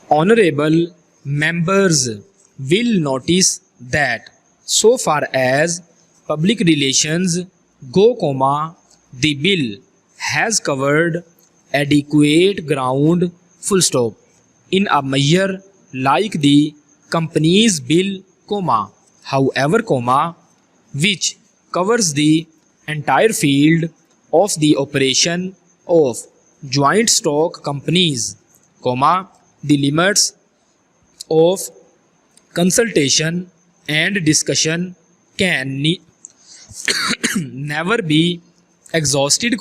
Honorable members will notice that so far as public relations go, the bill has covered adequate ground, full stop, in a measure like the companies bill, however, which covers the entire field of the operation of joint stock companies, the limits of consultation and discussion can never be exhausted,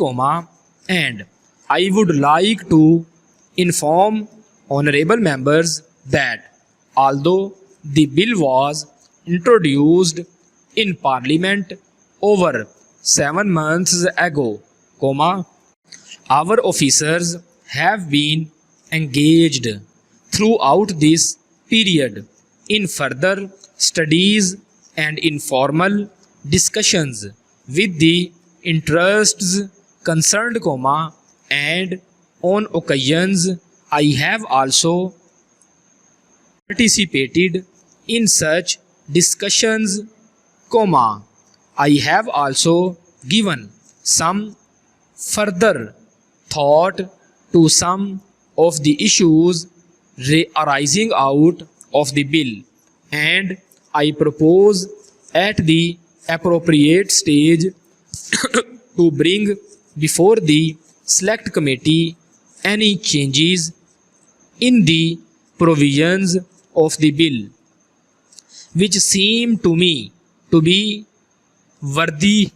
and I would like to inform honorable members that although the bill was introduced in Parliament over 7 months ago, our officers have been engaged throughout this period in further studies and informal discussions with the interests concerned, and on occasions I have also participated in such discussions, I have also given some further thought to some of the issues arising out of the bill, and I propose at the appropriate stage to bring before the select committee any changes in the provisions of the bill which seem to me to be worthy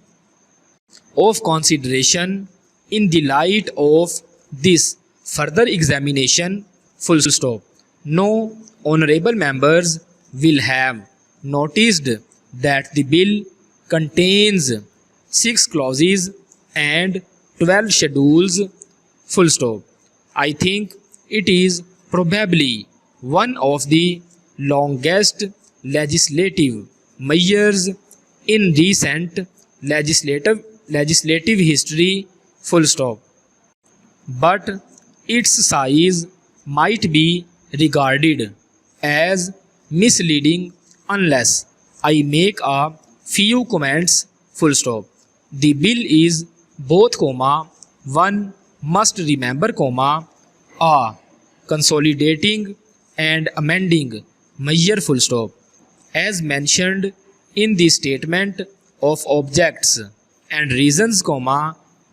of consideration in the light of this further examination, full stop. No honorable members will have noticed that the bill contains 6 clauses and 12 schedules, full stop. I think it is probably one of the longest legislative measures in recent legislative history, full stop. But its size might be regarded as misleading unless I make a few comments, full stop. The bill is both, one must remember, a consolidating and amending measure, full stop, as mentioned in the statement of objects and reasons,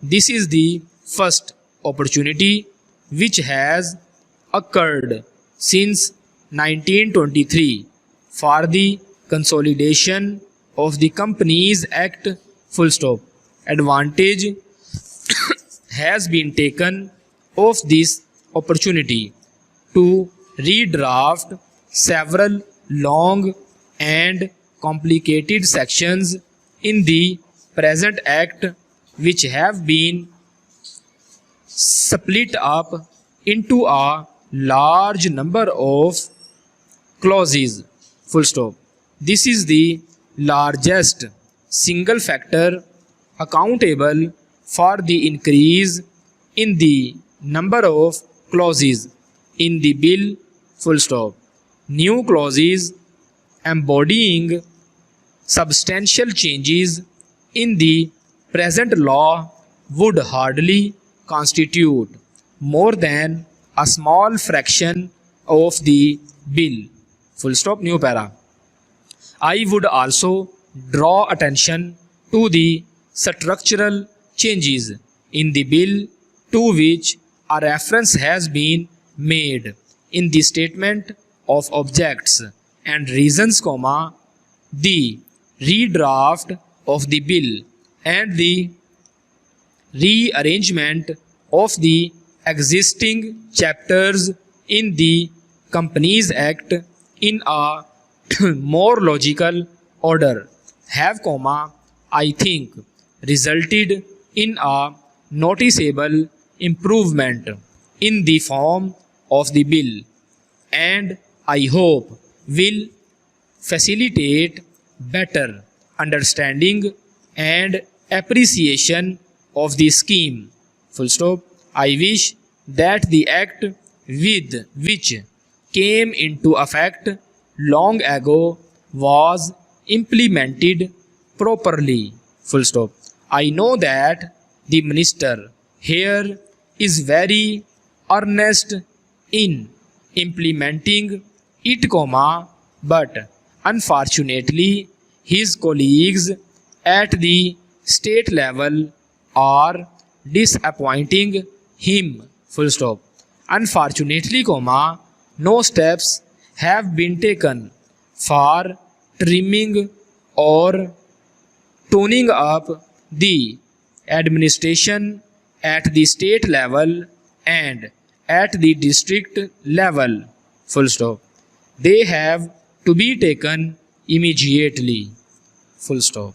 this is the first opportunity which has occurred since 1923 for the consolidation of the Companies Act, full stop. Advantage has been taken of this opportunity to redraft several long and complicated sections in the present act which have been split up into a large number of clauses, full stop. This is the largest single factor accountable for the increase in the number of clauses in the bill, full stop. New clauses embodying substantial changes in the present law would hardly constitute more than a small fraction of the bill, full stop, new para. I would also draw attention to the structural changes in the bill to which a reference has been made in the statement of objects and reasons, the redraft of the bill and the rearrangement of the existing chapters in the Companies Act in a more logical order have, I think, resulted in a noticeable improvement in the form of the bill, and I hope will facilitate better understanding and appreciation of the scheme, full stop. I wish that the act with which came into effect long ago was implemented properly. Full stop. I know that the minister here is very earnest in implementing it, but unfortunately his colleagues at the state level are disappointing him. Full stop. Unfortunately, no steps have been taken for trimming or toning up the administration at the state level and at the district level. Full stop. They have to be taken immediately. Full stop.